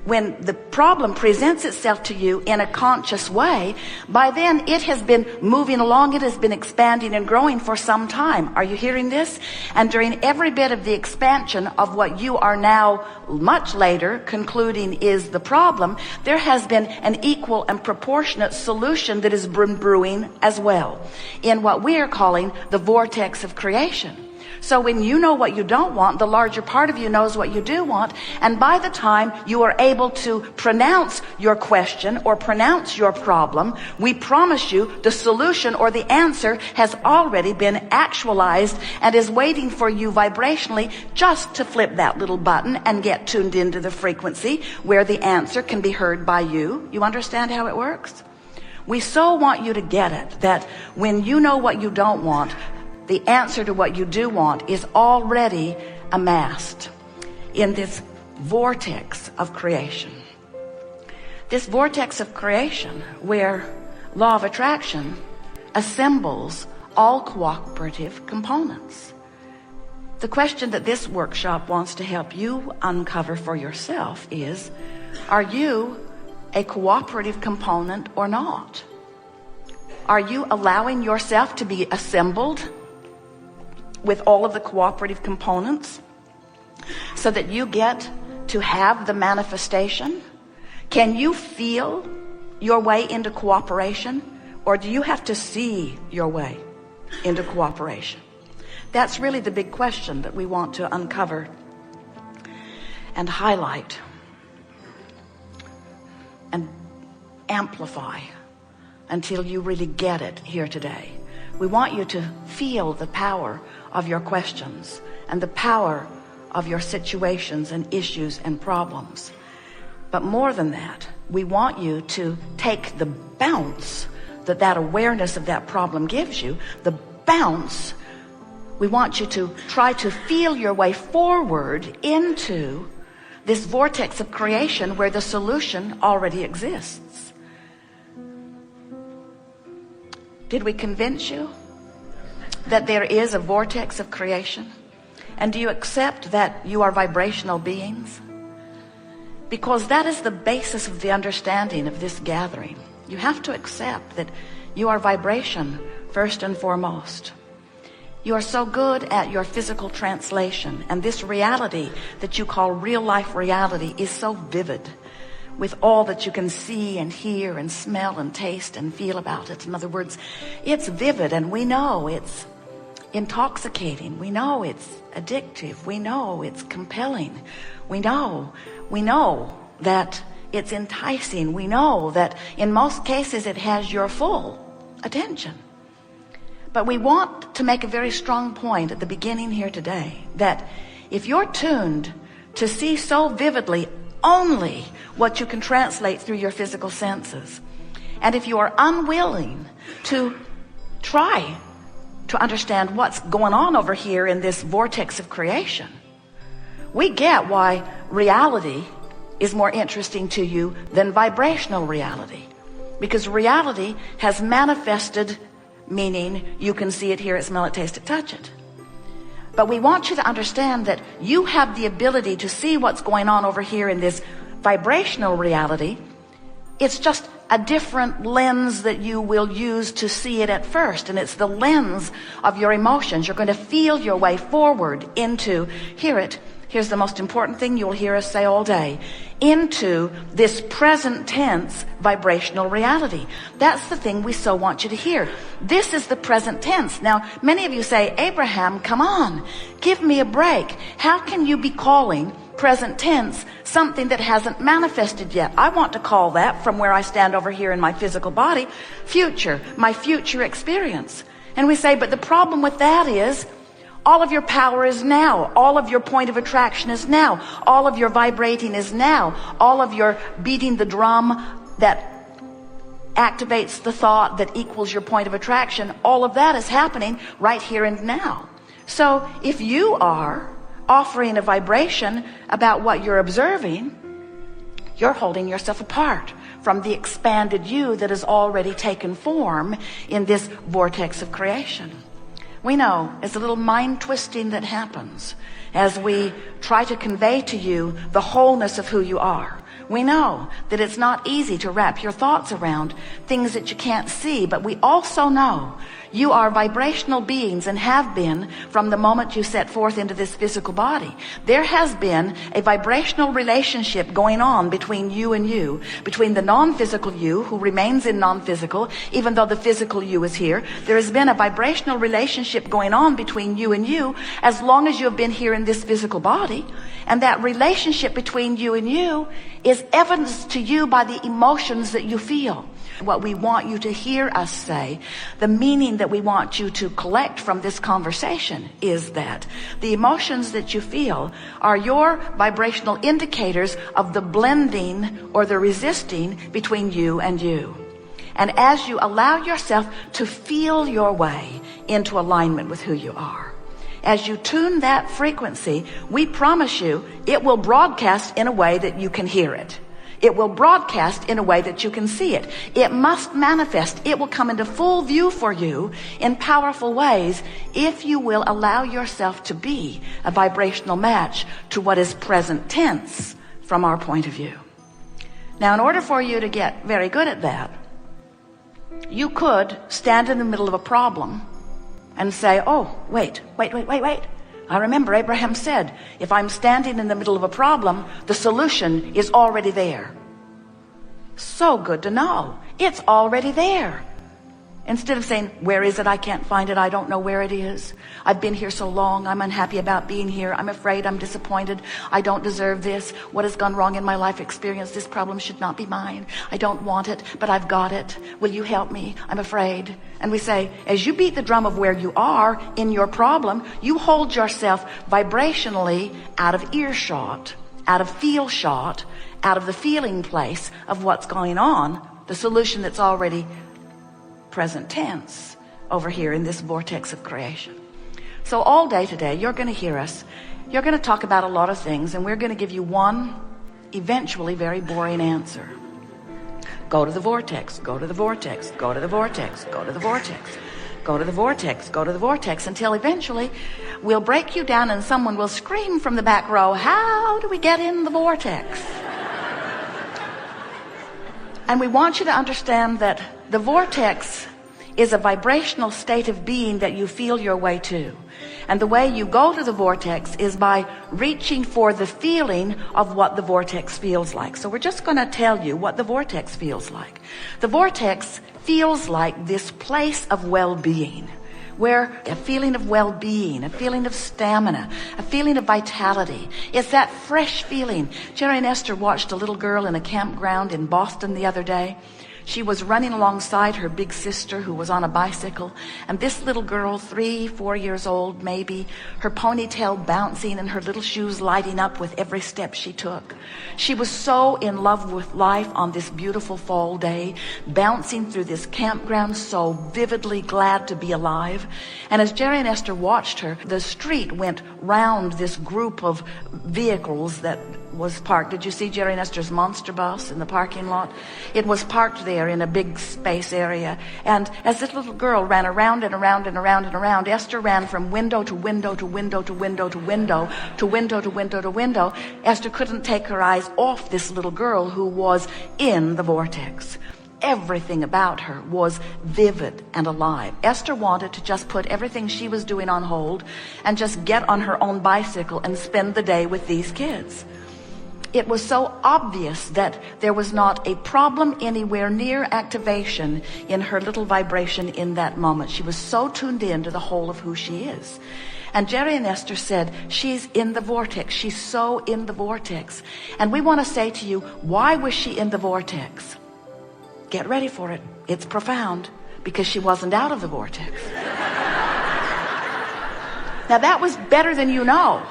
when the problem presents itself to you in a conscious way, by then it has been moving along, it has been expanding and growing for some time. Are you hearing this? And during every bit of the expansion of what you are now much later concluding is the problem, there has been an equal and proportionate solution that has been brewing as well in what we are calling the vortex of creation. So when you know what you don't want, the larger part of you knows what you do want. And by the time you are able to pronounce your question or pronounce your problem, we promise you the solution or the answer has already been actualized and is waiting for you vibrationally just to flip that little button and get tuned into the frequency where the answer can be heard by you. You understand how it works? We so want you to get it that when you know what you don't want, the answer to what you do want is already amassed in this vortex of creation. This vortex of creation where law of attraction assembles all cooperative components. The question that this workshop wants to help you uncover for yourself is, are you a cooperative component or not? Are you allowing yourself to be assembled with all of the cooperative components so that you get to have the manifestation? Can you feel your way into cooperation, or do you have to see your way into cooperation? That's really the big question that we want to uncover and highlight and amplify until you really get it here today. We want you to feel the power of your questions and the power of your situations and issues and problems. But more than that, we want you to take the bounce that awareness of that problem gives you, the bounce. We want you to try to feel your way forward into this vortex of creation where the solution already exists. Did we convince you that there is a vortex of creation? And do you accept that you are vibrational beings? Because that is the basis of the understanding of this gathering. You have to accept that you are vibration first and foremost. You are so good at your physical translation, and this reality that you call real life reality is so vivid with all that you can see and hear and smell and taste and feel about it. In other words, it's vivid, and we know it's intoxicating. We know it's addictive. We know it's compelling. We know that it's enticing. We know that in most cases it has your full attention. But we want to make a very strong point at the beginning here today that if you're tuned to see so vividly only what you can translate through your physical senses, and if you are unwilling to try to understand what's going on over here in this vortex of creation, we get why reality is more interesting to you than vibrational reality. Because reality has manifested, meaning you can see it, hear it, smell it, taste it, touch it. But we want you to understand that you have the ability to see what's going on over here in this vibrational reality. It's just a different lens that you will use to see it at first, and it's the lens of your emotions. You're going to feel your way forward into, here's the most important thing you'll hear us say all day, into this present tense vibrational reality. That's the thing we so want you to hear. This is the present tense. Now, many of you say, Abraham, come on, give me a break. How can you be calling present tense something that hasn't manifested yet? I want to call that, from where I stand over here in my physical body, future, my future experience. And we say, but the problem with that is all of your power is now. All of your point of attraction is now. All of your vibrating is now. All of your beating the drum that activates the thought that equals your point of attraction, all of that is happening right here and now. So if you are offering a vibration about what you're observing, you're holding yourself apart from the expanded you that has already taken form in this vortex of creation. We know it's a little mind twisting that happens as we try to convey to you the wholeness of who you are. We know that it's not easy to wrap your thoughts around things that you can't see, but we also know you are vibrational beings and have been from the moment you set forth into this physical body. There has been a vibrational relationship going on between you and you, between the non-physical you who remains in non-physical, even though the physical you is here. There has been a vibrational relationship going on between you and you as long as you have been here in this physical body. And that relationship between you and you is evidenced to you by the emotions that you feel. What we want you to hear us say, the meaning that we want you to collect from this conversation is that the emotions that you feel are your vibrational indicators of the blending or the resisting between you and you. And as you allow yourself to feel your way into alignment with who you are, as you tune that frequency, we promise you it will broadcast in a way that you can hear it. It will broadcast in a way that you can see it. It must manifest. It will come into full view for you in powerful ways if you will allow yourself to be a vibrational match to what is present tense from our point of view. Now, in order for you to get very good at that, you could stand in the middle of a problem and say, oh, wait. I remember Abraham said, if I'm standing in the middle of a problem, the solution is already there. So good to know. It's already there. Instead of saying, where is it? I can't find it. I don't know where it is. I've been here so long. I'm unhappy about being here. I'm afraid. I'm disappointed. I don't deserve this. What has gone wrong in my life experience? This problem should not be mine. I don't want it, but I've got it. Will you help me? I'm afraid. And we say, as you beat the drum of where you are in your problem, you hold yourself vibrationally out of earshot, out of feel shot, out of the feeling place of what's going on, the solution that's already present tense over here in this vortex of creation. So all day today, you're going to hear us. You're going to talk about a lot of things, and we're going to give you one eventually very boring answer. Go to the vortex, go to the vortex, go to the vortex, go to the vortex, go to the vortex, go to the vortex, until eventually we'll break you down and someone will scream from the back row, how do we get in the vortex? And we want you to understand that the vortex is a vibrational state of being that you feel your way to. And the way you go to the vortex is by reaching for the feeling of what the vortex feels like. So we're just going to tell you what the vortex feels like. The vortex feels like this place of well-being, where a feeling of well-being, a feeling of stamina, a feeling of vitality. It's that fresh feeling. Jerry and Esther watched a little girl in a campground in Boston the other day. She was running alongside her big sister who was on a bicycle, and this little girl, 3-4 years old maybe, her ponytail bouncing and her little shoes lighting up with every step she took. She was so in love with life on this beautiful fall day, bouncing through this campground, so vividly glad to be alive. And as Jerry and Esther watched her, the street went round this group of vehicles that was parked. Did you see Jerry and Esther's monster bus in the parking lot? It was parked there in a big space area. And as this little girl ran around and around and around and around, Esther ran from window to window to window to window to window to window to window to window. Esther couldn't take her eyes off this little girl who was in the vortex. Everything about her was vivid and alive. Esther wanted to just put everything she was doing on hold and just get on her own bicycle and spend the day with these kids. It was so obvious that there was not a problem anywhere near activation in her little vibration in that moment. She was so tuned in to the whole of who she is. And Jerry and Esther said, she's in the vortex. She's so in the vortex. And we want to say to you, why was she in the vortex? Get ready for it. It's profound, because she wasn't out of the vortex. Now that was better than you know,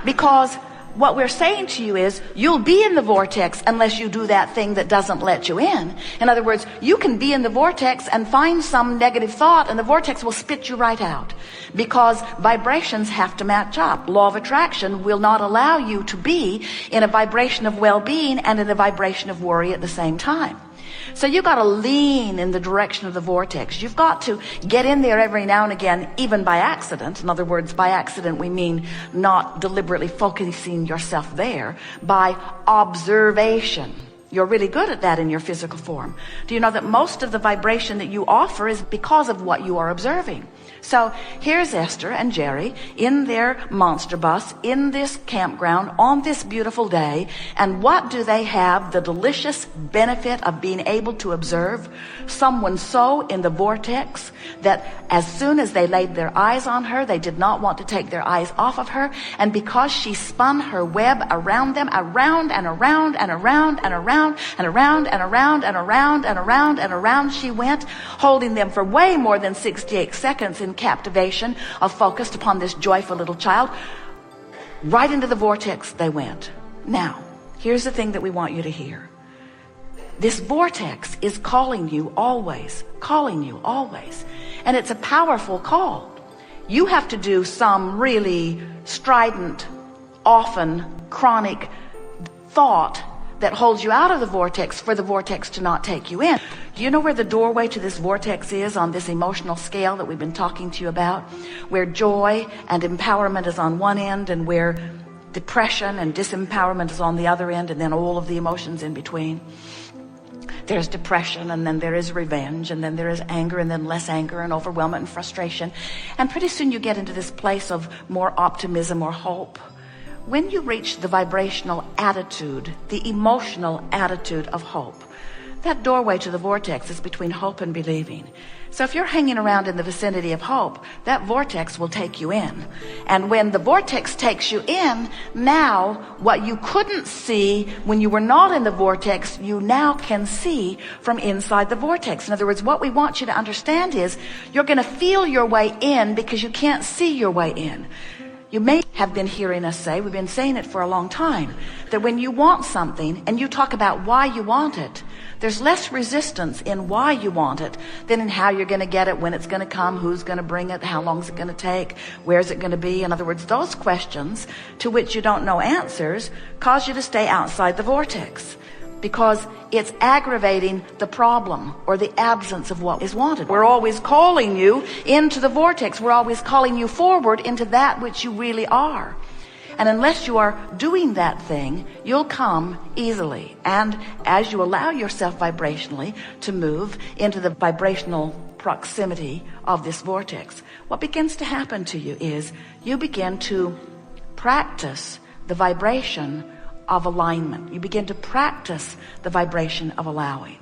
because what we're saying to you is, you'll be in the vortex unless you do that thing that doesn't let you in. In other words, you can be in the vortex and find some negative thought, and the vortex will spit you right out, because vibrations have to match up. Law of attraction will not allow you to be in a vibration of well-being and in a vibration of worry at the same time. So you got to lean in the direction of the vortex. You've got to get in there every now and again, even by accident. In other words, by accident we mean not deliberately focusing yourself there, by observation. You're really good at that in your physical form. Do you know that most of the vibration that you offer is because of what you are observing? So here's Esther and Jerry in their monster bus in this campground on this beautiful day. And what do they have? The delicious benefit of being able to observe someone so in the vortex that as soon as they laid their eyes on her, they did not want to take their eyes off of her. And because she spun her web around them, around and around and around and around and around and around and around and around and around she went, holding them for way more than 68 seconds in captivation of focused upon this joyful little child. Right into the vortex they went. Now, here's the thing that we want you to hear. This vortex is calling you always, calling you always. And it's a powerful call. You have to do some really strident, often chronic thought that holds you out of the vortex for the vortex to not take you in. Do you know where the doorway to this vortex is on this emotional scale that we've been talking to you about? Where joy and empowerment is on one end, and where depression and disempowerment is on the other end, and then all of the emotions in between. There's depression, and then there is revenge, and then there is anger, and then less anger, and overwhelmment and frustration. And pretty soon you get into this place of more optimism or hope. When you reach the vibrational attitude, the emotional attitude of hope, that doorway to the vortex is between hope and believing. So if you're hanging around in the vicinity of hope, that vortex will take you in. And when the vortex takes you in, now what you couldn't see when you were not in the vortex, you now can see from inside the vortex. In other words, what we want you to understand is you're going to feel your way in because you can't see your way in. You may have been hearing us say, we've been saying it for a long time, that when you want something and you talk about why you want it, there's less resistance in why you want it than in how you're going to get it, when it's going to come, who's going to bring it, how long is it going to take, where's it going to be. In other words, those questions to which you don't know answers cause you to stay outside the vortex, because it's aggravating the problem or the absence of what is wanted. We're always calling you into the vortex. We're always calling you forward into that which you really are. And unless you are doing that thing, you'll come easily. And as you allow yourself vibrationally to move into the vibrational proximity of this vortex, what begins to happen to you is you begin to practice the vibration of alignment. You begin to practice the vibration of allowing.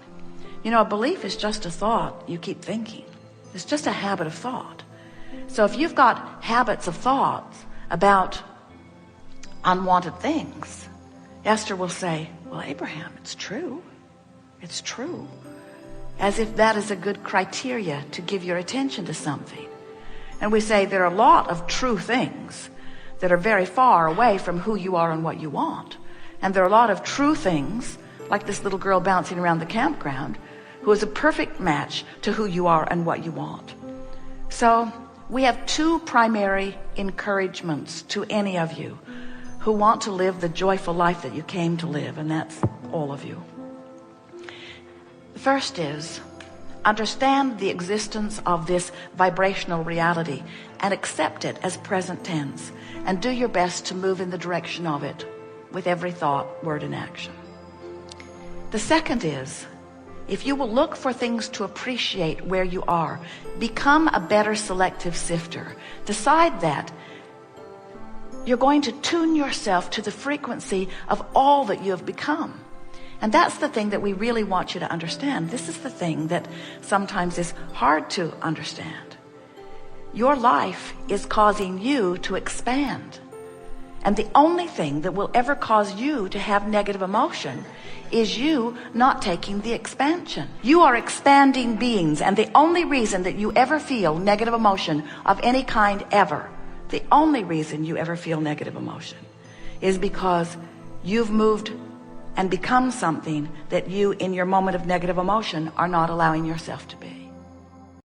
You know, a belief is just a thought you keep thinking. It's just a habit of thought. So if you've got habits of thoughts about unwanted things, Esther will say, well, Abraham, it's true. It's true. As if that is a good criteria to give your attention to something. And we say there are a lot of true things that are very far away from who you are and what you want. And there are a lot of true things, like this little girl bouncing around the campground, who is a perfect match to who you are and what you want. So we have two primary encouragements to any of you who want to live the joyful life that you came to live, and that's all of you. The first is, understand the existence of this vibrational reality and accept it as present tense, and do your best to move in the direction of it with every thought, word, and action. The second is, if you will look for things to appreciate where you are, become a better selective sifter. Decide that you're going to tune yourself to the frequency of all that you have become. And that's the thing that we really want you to understand. This is the thing that sometimes is hard to understand. Your life is causing you to expand. And the only thing that will ever cause you to have negative emotion is you not taking the expansion. You are expanding beings, and the only reason that you ever feel negative emotion of any kind ever, the only reason you ever feel negative emotion is because you've moved and become something that you, in your moment of negative emotion, are not allowing yourself to be.